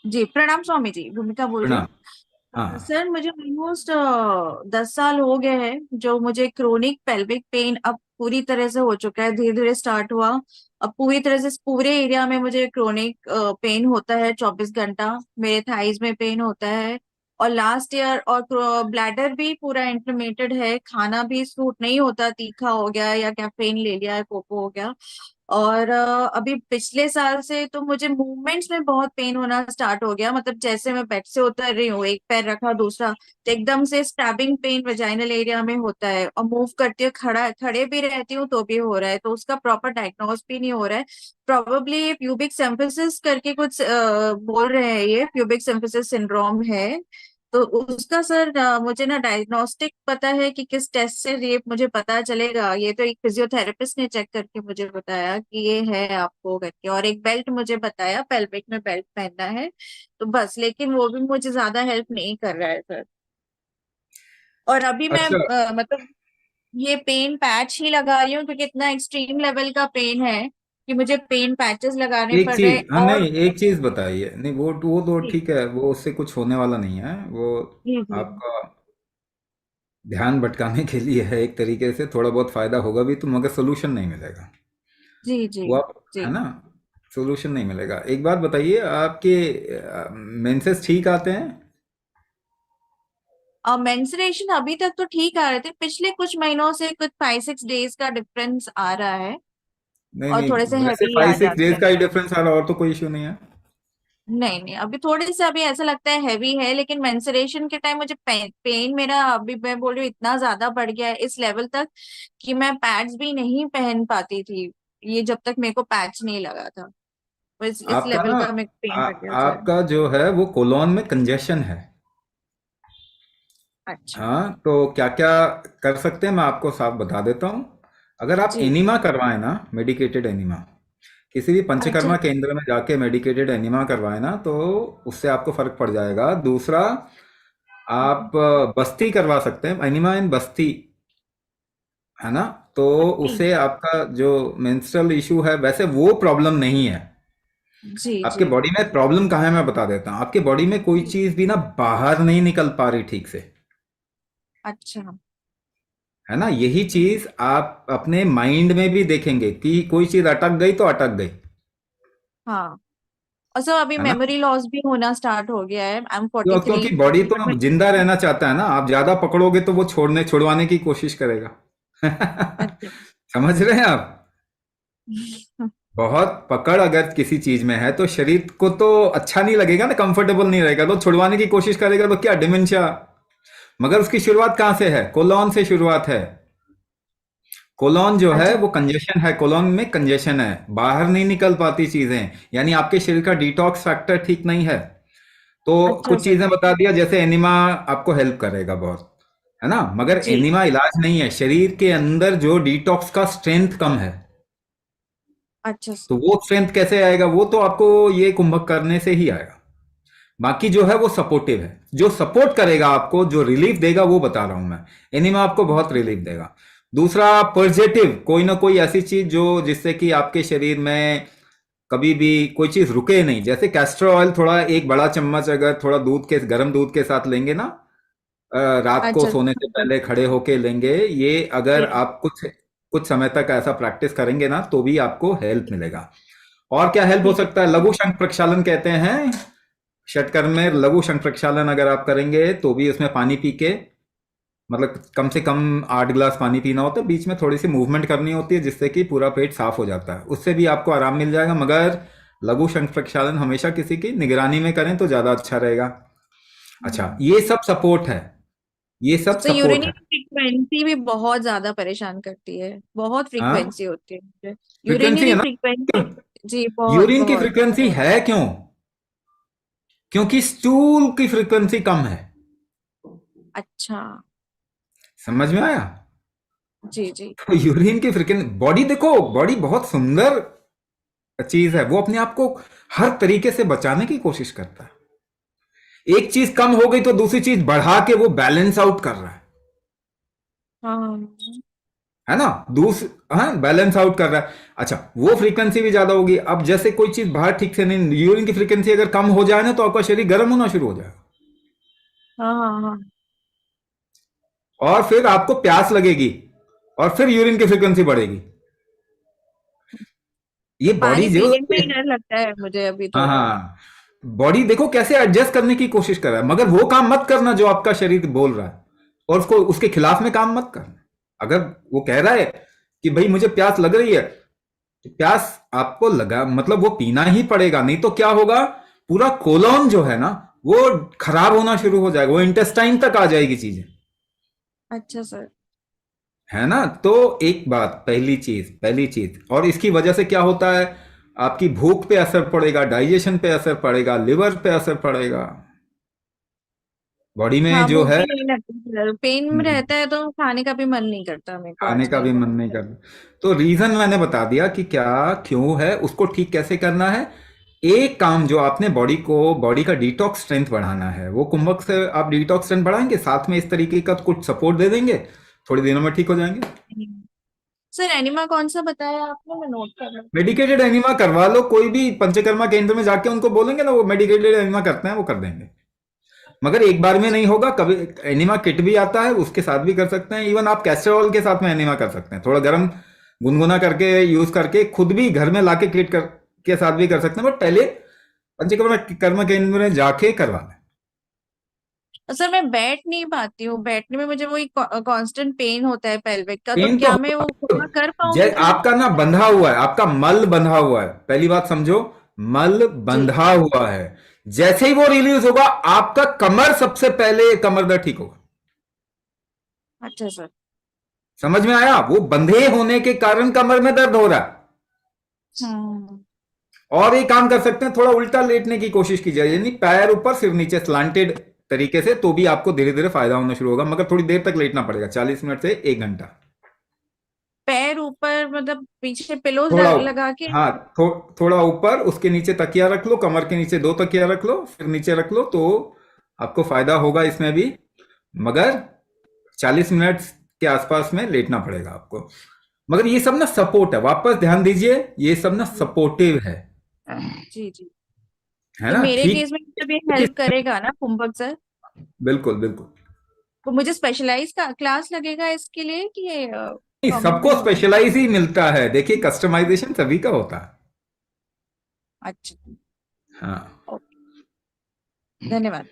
जी प्रणाम स्वामी जी, भूमिका बोल रही प्रणाम। हूँ। हाँ। सर मुझे ऑलमोस्ट 10 साल हो गए हैं जो मुझे क्रोनिक पेल्विक पेन अब पूरी तरह से हो चुका है। धीरे धीरे स्टार्ट हुआ, अब पूरी तरह से पूरे एरिया में मुझे क्रोनिक पेन होता है। 24 घंटा मेरे थाइज में पेन होता है। और लास्ट ईयर और ब्लैडर भी पूरा इंफ्लेमेटेड है। खाना भी सूट नहीं होता, तीखा हो गया या कैफीन ले लिया है, कोको हो गया। और अभी पिछले साल से तो मुझे मूवमेंट्स में बहुत पेन होना स्टार्ट हो गया। मतलब जैसे मैं बेड से उतर रही हूँ, एक पैर रखा दूसरा, तो एकदम से स्टैबिंग पेन वेजाइनल एरिया में होता है। और मूव करती हूँ, खड़े भी रहती हूँ तो भी हो रहा है। तो उसका प्रॉपर डायग्नोस भी नहीं हो रहा है। प्रोबेबली प्यूबिक सिम्फिसिस करके कुछ बोल रहे हैं, ये प्यूबिक सिम्फिसिस सिंड्रोम है। तो उसका सर मुझे ना डायग्नोस्टिक पता है कि किस टेस्ट से ये मुझे पता चलेगा। ये तो एक फिजियोथेरेपिस्ट ने चेक करके मुझे बताया कि ये है आपको करके, और एक बेल्ट मुझे बताया, पेल्विक में बेल्ट पहनना है। तो बस, लेकिन वो भी मुझे ज्यादा हेल्प नहीं कर रहा है सर। और अभी मैं अच्छा, मतलब ये पेन पैच ही लगा रही हूँ क्योंकि इतना एक्सट्रीम लेवल का पेन है कि मुझे पेन पैचेस लगाने एक पड़ रहे चीज, हैं। हाँ और नहीं, एक चीज बताइए। नहीं, वो तो जी ठीक है, वो उससे कुछ होने वाला नहीं है वो। जी जी आपका ध्यान भटकाने के लिए है, एक तरीके से थोड़ा बहुत फायदा होगा भी तो, मगर सोल्यूशन नहीं मिलेगा जी जी वो आप, जी। है ना। सोल्यूशन नहीं मिलेगा। एक बात बताइए, आपके मेंसेस ठीक आते हैं? मेंस्ट्रुएशन अभी तक तो ठीक आ रहे थे, पिछले कुछ महीनों से कुछ 5-6 डेज का डिफरेंस आ रहा है। नहीं और थोड़े नहीं, से वैसे हैवी आ 5-6 डेज जाते हैं। का ही डिफरेंस आ रहा, और तो कोई इश्यू नहीं है। नहीं नहीं, अभी थोड़े से अभी ऐसा लगता है हैवी है, लेकिन मेंस्ट्रुएशन के टाइम मुझे पेन मेरा अभी मैं बोल रही हूँ इतना ज्यादा बढ़ गया है इस लेवल तक कि मैं पैड्स भी नहीं पहन पाती थी, ये जब तक मेरे को पैच नहीं लगा था। तो इस आपका लेवल ना, का मेरे को पेन बढ़ गया सर। आपका जो है वो कोलोन में कंजेशन है। अच्छा। हाँ, तो क्या क्या कर सकते हैं मैं आपको साफ बता देता हूँ। अगर आप जी। एनीमा करवाएं ना, मेडिकेटेड एनीमा, किसी भी अच्छा। पंचकर्मा केंद्र में जाके मेडिकेटेड एनीमा करवाएं ना, तो उससे आपको फर्क पड़ जाएगा। दूसरा, आप बस्ती करवा सकते हैं, एनीमा इन बस्ती, है ना। तो पट्टी। उससे आपका जो मेंस्ट्रुअल इशू है, वैसे वो प्रॉब्लम नहीं है। जी आपके जी बॉडी में प्रॉब्लम कहाँ है मैं बता देता हूँ। आपके बॉडी में कोई जी। चीज भी ना बाहर नहीं निकल पा रही ठीक से, अच्छा। है ना। यही चीज आप अपने माइंड में भी देखेंगे कि कोई चीज अटक गई तो अटक गई, हाँ। और सर अभी है ना। मेमोरी लॉस भी होना स्टार्ट हो गया है। आई एम फोर्टी क्यों? थ्री क्योंकि बॉडी तो जिंदा रहना चाहता है ना। आप ज्यादा पकड़ोगे तो वो छुड़वाने की कोशिश करेगा। अच्छा। समझ रहे हैं आप। बहुत पकड़ अगर किसी चीज में है तो शरीर को तो अच्छा नहीं लगेगा ना, कंफर्टेबल नहीं रहेगा, तो छुड़वाने की कोशिश करेगा, तो क्या डिमेंशिया। मगर उसकी शुरुआत कहाँ से है? कोलोन से शुरुआत है। कोलोन जो है अच्छा। वो कंजेशन है, कोलोन में कंजेशन है, बाहर नहीं निकल पाती चीजें, यानी आपके शरीर का डिटॉक्स फैक्टर ठीक नहीं है। तो अच्छा कुछ सर। चीजें बता दिया, जैसे एनिमा आपको हेल्प करेगा बहुत, है ना। मगर जी। एनिमा इलाज नहीं है। शरीर के अंदर जो डिटॉक्स का स्ट्रेंथ कम है, अच्छा तो सर। वो स्ट्रेंथ कैसे आएगा? वो तो आपको ये कुंभक करने से ही आएगा। बाकी जो है वो सपोर्टिव है, जो सपोर्ट करेगा आपको, जो रिलीफ देगा, वो बता रहा हूं मैं। एनिमा आपको बहुत जी। रिलीफ देगा। दूसरा, पॉजिटिव कोई ना कोई ऐसी चीज जो जिससे कि आपके शरीर में कभी भी कोई चीज रुके नहीं, जैसे कैस्टर ऑयल, थोड़ा एक बड़ा चम्मच अगर थोड़ा दूध के, गर्म दूध के साथ लेंगे ना, रात को अच्छा सोने से सर। पहले खड़े होके लेंगे, ये अगर जी। आप कुछ कुछ समय तक ऐसा प्रैक्टिस करेंगे ना, तो भी आपको हेल्प मिलेगा। और क्या हेल्प हो ठीक है। सकता है? लघु शंख प्रक्षालन कहते हैं। षटकर्म में लघु शंख प्रक्षालन अगर आप करेंगे तो भी उसमें पानी पी के, मतलब कम से कम 8 गिलास पानी पीना होता है, बीच में थोड़ी सी मूवमेंट करनी होती है, जिससे कि पूरा पेट साफ हो जाता है, उससे भी आपको आराम मिल जाएगा। मगर लघु शंख प्रक्षालन हमेशा किसी की निगरानी में करें तो ज्यादा अच्छा रहेगा। अच्छा, ये सब सपोर्ट है, ये सब तो सपोर्ट यूरिनरी है। फ्रीक्वेंसी भी बहुत ज्यादा परेशान करती है, बहुत हाँ, फ्रीक्वेंसी होती है मुझे। फ्रीक्वेंसी है यूरिनरी ना। फ्रीक्वेंसी। जी बहुत यूरिन की बहुत। फ्रीक्वेंसी है क्यों? क्योंकि स्टूल की फ्रीक्वेंसी कम है। अच्छा। समझ में आया। जी जी। तो यूरिन की फ्रीक्वेंसी, बॉडी देखो, बॉडी बहुत सुंदर चीज है, वो अपने आप को हर तरीके से बचाने की कोशिश करता है। एक चीज कम हो गई तो दूसरी चीज बढ़ा के वो बैलेंस आउट कर रहा हाँ। है ना, हाँ, बैलेंस आउट कर रहा है। अच्छा, वो फ्रीक्वेंसी भी ज्यादा होगी। अब जैसे कोई चीज बाहर ठीक से नहीं, यूरिन की फ्रीक्वेंसी अगर कम हो जाए ना, तो आपका शरीर गर्म होना शुरू हो जाएगा, हाँ हाँ हाँ। और फिर आपको प्यास लगेगी, और फिर यूरिन की फ्रीक्वेंसी बढ़ेगी। ये तो बॉडी पानी जो, पीने में ही डर लगता है मुझे अभी हाँ थोड़ा। हाँ, बॉडी देखो कैसे एडजस्ट करने की कोशिश कर रहा है, मगर वो काम मत करना जो आपका शरीर बोल रहा है, और उसको उसके खिलाफ में काम मत करना। अगर वो कह रहा है कि भाई मुझे प्यास लग रही है, तो प्यास आपको लगा मतलब वो पीना ही पड़ेगा, नहीं तो क्या होगा, पूरा कोलोन जो है ना, वो खराब होना शुरू हो जाएगा, वो इंटेस्टाइन तक आ जाएगी चीजें, अच्छा सर। है ना। तो एक बात, पहली चीज, और इसकी वजह से क्या होता है, आपकी भूख पे असर पड़ेगा, डाइजेशन पे असर पड़ेगा, लिवर पे असर पड़ेगा, बॉडी में हाँ जो भूख है। भी नहीं लगती सर, पेन में रहता है तो खाने का भी मन नहीं करता मेरे को खाने का आजकल। भी मन नहीं करता। तो रीजन मैंने बता दिया कि क्या, क्यों है, उसको ठीक कैसे करना है। एक काम जो आपने बॉडी का डिटॉक्स स्ट्रेंथ बढ़ाना है, वो कुंभक से आप डिटॉक्स स्ट्रेंथ बढ़ाएंगे, साथ में इस तरीके का कुछ सपोर्ट दे देंगे, थोड़ी दिनों में ठीक हो जाएंगे। सर एनिमा कौन सा बताया आपने, मैं नोट कर रहा हूँ। मेडिकेटेड एनिमा करवा लो, कोई भी पंचकर्मा केंद्र में जाके उनको बोलेंगे ना, वो मेडिकेटेड एनिमा करते हैं, वो कर देंगे। मगर एक बार में नहीं होगा, कभी एनिमा किट भी आता है, उसके साथ भी कर सकते हैं। इवन आप कैस्टर ऑयल के साथ में एनिमा कर सकते हैं, थोड़ा गर्म गुनगुना करके यूज करके, खुद भी घर में लाके किट कर के साथ भी कर सकते हैं, बट पहले पंचकर्मा कर्म केंद्र में जाके करवा लें। और सर मैं बैठ नहीं पाती हूँ, बैठने में मुझे वही कांस्टेंट पेन होता है पेल्विक का, तो पेन तो क्या मैं वो होगा, पूरा कर पाऊंगी जय सर? आपका ना बंधा हुआ है, आपका मल बंधा हुआ है, पहली बात समझो, मल जी। बंधा हुआ है। जैसे ही वो रिलीज होगा, आपका कमर सबसे पहले कमर दर्द ठीक होगा। अच्छा सर। समझ में आया, वो बंधे होने के कारण कमर में दर्द हो रहा है। हम्म। और एक काम कर सकते हैं, थोड़ा उल्टा लेटने की कोशिश कीजिए, यानी पैर ऊपर सिर नीचे, स्लांटेड तरीके से, तो भी आपको धीरे धीरे फायदा होना शुरू होगा, मगर थोड़ी देर तक लेटना पड़ेगा, 40 मिनट से 1 घंटा। पैर ऊपर मतलब पीछे पिलोज थोड़ा लगा के? हाँ, थोड़ा ऊपर, उसके नीचे तकिया रख लो, कमर के नीचे 2 तकिया रख लो, फिर नीचे रख लो, तो आपको फायदा होगा इसमें भी। मगर 40 मिनट के आसपास में लेटना पड़ेगा आपको। मगर ये सब ना सपोर्ट है, वापस ध्यान दीजिए, ये सब ना जी सपोर्टिव जी जी। है तो ना, मेरे ठीक। केस में जब ये हेल्प करेगा ना कुंभक सर, बिल्कुल बिल्कुल। तो मुझे स्पेशलाइज का क्लास लगेगा इसके लिए कि ये नहीं, कॉमन में सबको हो जाए? स्पेशलाइज ही मिलता है, देखिए कस्टमाइजेशन सभी का होता है। अच्छा। हाँ। ओके। धन्यवाद।